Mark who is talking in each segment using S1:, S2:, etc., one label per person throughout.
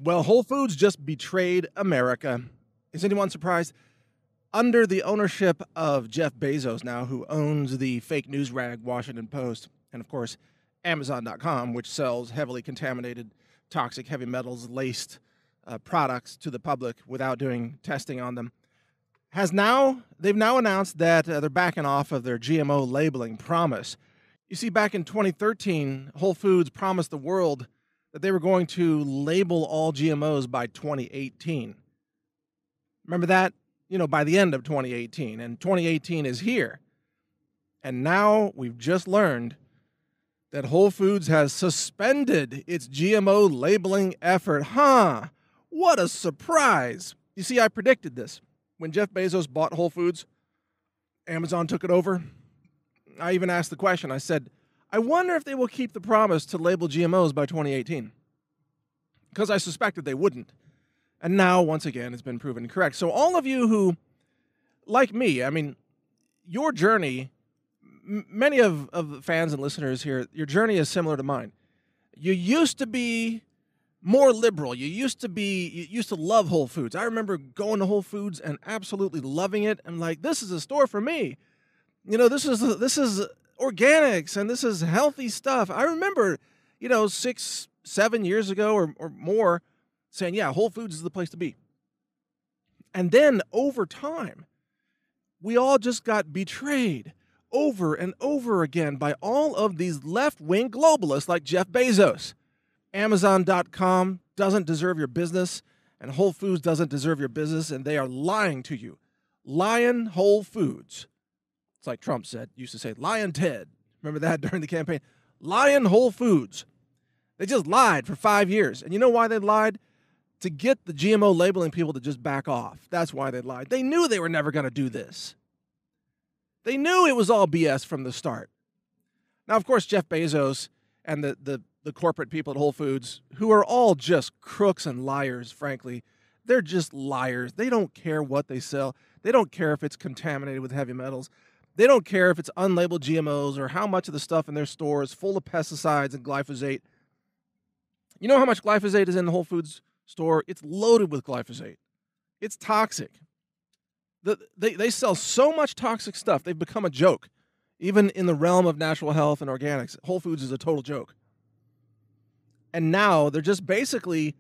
S1: Well, Whole Foods just betrayed America. Is anyone surprised? Under the ownership of Jeff Bezos now, who owns the fake news rag Washington Post, and of course, Amazon.com, which sells heavily contaminated, toxic, heavy metals laced products to the public without doing testing on them, they've now announced that they're backing off of their GMO labeling promise. You see, back in 2013, Whole Foods promised the world that they were going to label all GMOs by 2018. Remember that? By the end of 2018. And 2018 is here. And now we've just learned that Whole Foods has suspended its GMO labeling effort. What a surprise. You see, I predicted this. When Jeff Bezos bought Whole Foods, Amazon took it over. I even asked the question. I said, I wonder if they will keep the promise to label GMOs by 2018. Because I suspected they wouldn't. And now, once again, it's been proven correct. So all of you who, like me, your journey, many of the fans and listeners here, your journey is similar to mine. You used to be more liberal. You used to love Whole Foods. I remember going to Whole Foods and absolutely loving it. I'm like, this is a store for me. This is organics and this is healthy stuff. I remember, 6-7 years ago or more saying, yeah, Whole Foods is the place to be. And then over time, we all just got betrayed over and over again by all of these left-wing globalists like Jeff Bezos. Amazon.com doesn't deserve your business, and Whole Foods doesn't deserve your business, and they are lying to you. Lying Whole Foods. It's like Trump used to say, lying Ted. Remember that during the campaign? Lying Whole Foods. They just lied for 5 years. And you know why they lied? To get the GMO labeling people to just back off. That's why they lied. They knew they were never going to do this. They knew it was all BS from the start. Now, of course, Jeff Bezos and the corporate people at Whole Foods, who are all just crooks and liars, frankly, they're just liars. They don't care what they sell. They don't care if it's contaminated with heavy metals. They don't care if it's unlabeled GMOs or how much of the stuff in their store is full of pesticides and glyphosate. You know how much glyphosate is in the Whole Foods store? It's loaded with glyphosate. It's toxic. They sell so much toxic stuff, they've become a joke. Even in the realm of natural health and organics, Whole Foods is a total joke. And now they're just basically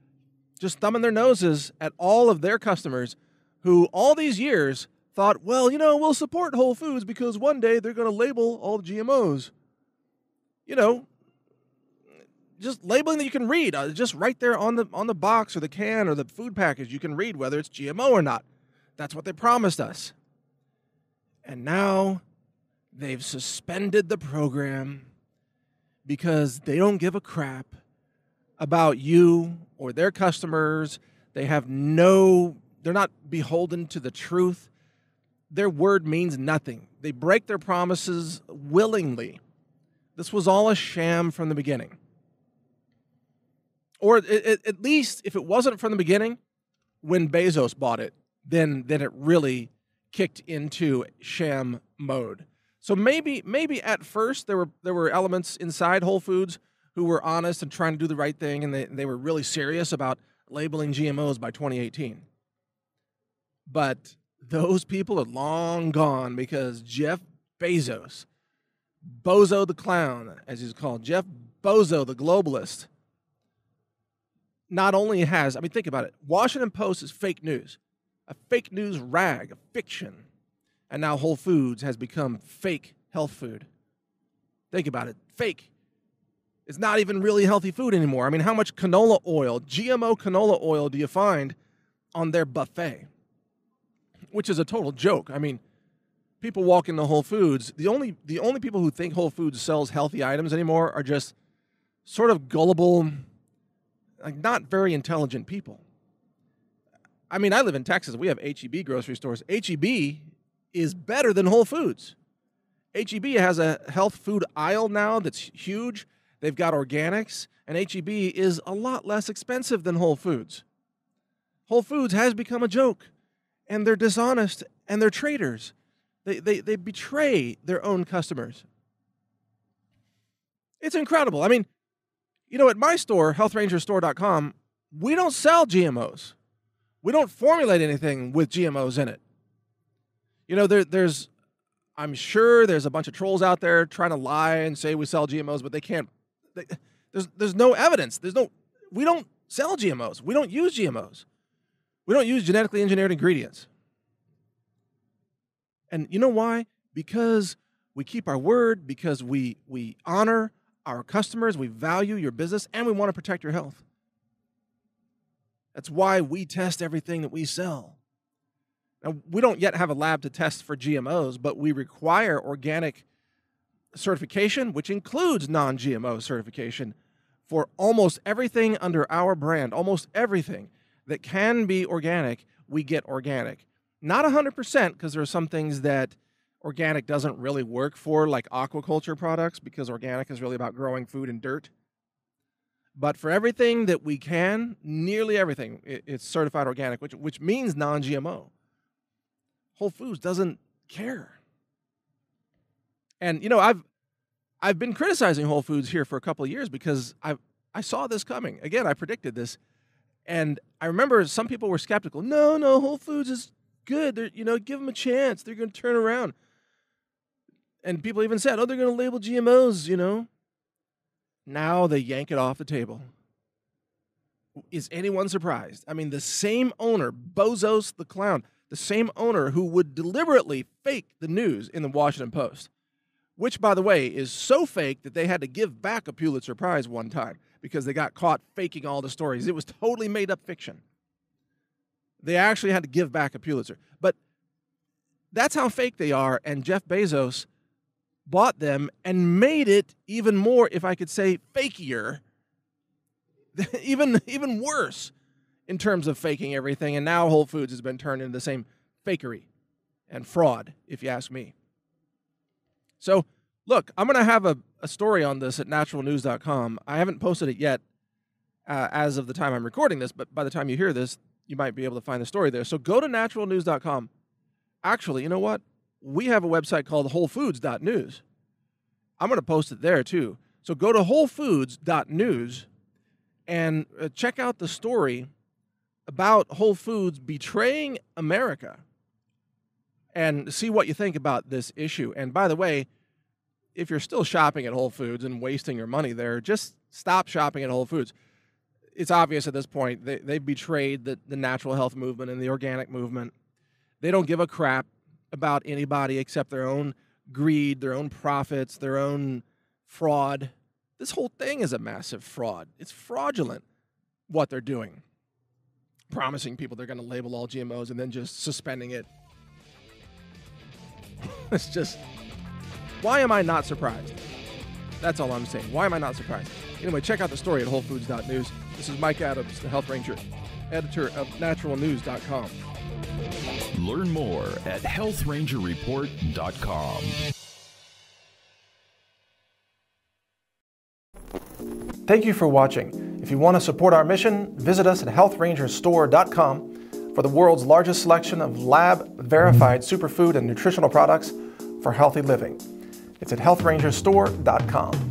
S1: just thumbing their noses at all of their customers who all these years thought, well, we'll support Whole Foods because one day they're going to label all the GMOs. Just labeling that you can read, just right there on the box or the can or the food package, you can read whether it's GMO or not. That's what they promised us. And now they've suspended the program because they don't give a crap about you or their customers. They're not beholden to the truth. Their word means nothing. They break their promises willingly. This was all a sham from the beginning. Or at least if it wasn't from the beginning, when Bezos bought it, then it really kicked into sham mode. So maybe at first there were elements inside Whole Foods who were honest and trying to do the right thing, and they were really serious about labeling GMOs by 2018. But those people are long gone because Jeff Bezos, Bozo the Clown, as he's called, Jeff Bozo the Globalist, not only has, think about it, Washington Post is fake news, a fake news rag, a fiction, and now Whole Foods has become fake health food. Think about it, fake. It's not even really healthy food anymore. How much canola oil, GMO canola oil do you find on their buffet? Which is a total joke. People walk into Whole Foods. The only people who think Whole Foods sells healthy items anymore are just sort of gullible, not very intelligent people. I live in Texas. We have H-E-B grocery stores. H-E-B is better than Whole Foods. H-E-B has a health food aisle now that's huge. They've got organics, and H-E-B is a lot less expensive than Whole Foods. Whole Foods has become a joke, and they're dishonest, and they're traitors. They betray their own customers. It's incredible. At my store, healthrangerstore.com, We don't sell GMOs. We don't formulate anything with GMOs in it. You know, I'm sure there's a bunch of trolls out there trying to lie and say we sell GMOs, but they can't. There's no evidence. We don't sell GMOs. We don't use GMOs. We don't use genetically engineered ingredients. And you know why? Because we keep our word, because we honor our customers, we value your business, and we want to protect your health. That's why we test everything that we sell. Now, we don't yet have a lab to test for GMOs, but we require organic certification, which includes non-GMO certification, for almost everything under our brand. Almost everything that can be organic, we get organic. Not 100%, because there are some things that organic doesn't really work for, like aquaculture products, because organic is really about growing food in dirt. But for everything that we can, nearly everything, it's certified organic, which means non-GMO. Whole Foods doesn't care. And, you know, I've been criticizing Whole Foods here for a couple of years because I saw this coming. Again, I predicted this. And I remember some people were skeptical. No, Whole Foods is good. Give them a chance. They're going to turn around. And people even said, they're going to label GMOs, Now they yank it off the table. Is anyone surprised? I mean, the same owner, Bezos the clown, the same owner who would deliberately fake the news in the Washington Post, which, by the way, is so fake that they had to give back a Pulitzer Prize one time because they got caught faking all the stories. It was totally made-up fiction. They actually had to give back a Pulitzer. But that's how fake they are, and Jeff Bezos bought them and made it even more, if I could say, fakier, even worse in terms of faking everything. And now Whole Foods has been turned into the same fakery and fraud, if you ask me. So, look, I'm going to have a story on this at NaturalNews.com. I haven't posted it yet as of the time I'm recording this, but by the time you hear this, you might be able to find the story there. So go to NaturalNews.com. Actually, you know what? We have a website called WholeFoods.news. I'm going to post it there, too. So go to WholeFoods.news and check out the story about Whole Foods betraying America and see what you think about this issue. And by the way, if you're still shopping at Whole Foods and wasting your money there, just stop shopping at Whole Foods. It's obvious at this point they've betrayed the natural health movement and the organic movement. They don't give a crap about anybody except their own greed, their own profits, their own fraud. This whole thing is a massive fraud. It's fraudulent what they're doing. Promising people they're going to label all GMOs and then just suspending it. It's just, why am I not surprised? That's all I'm saying. Why am I not surprised? Anyway, check out the story at WholeFoods.news. This is Mike Adams, the Health Ranger, editor of NaturalNews.com.
S2: Learn more at healthrangerreport.com.
S1: Thank you for watching. If you want to support our mission, visit us at healthrangerstore.com for the world's largest selection of lab-verified superfood and nutritional products for healthy living. It's at healthrangerstore.com.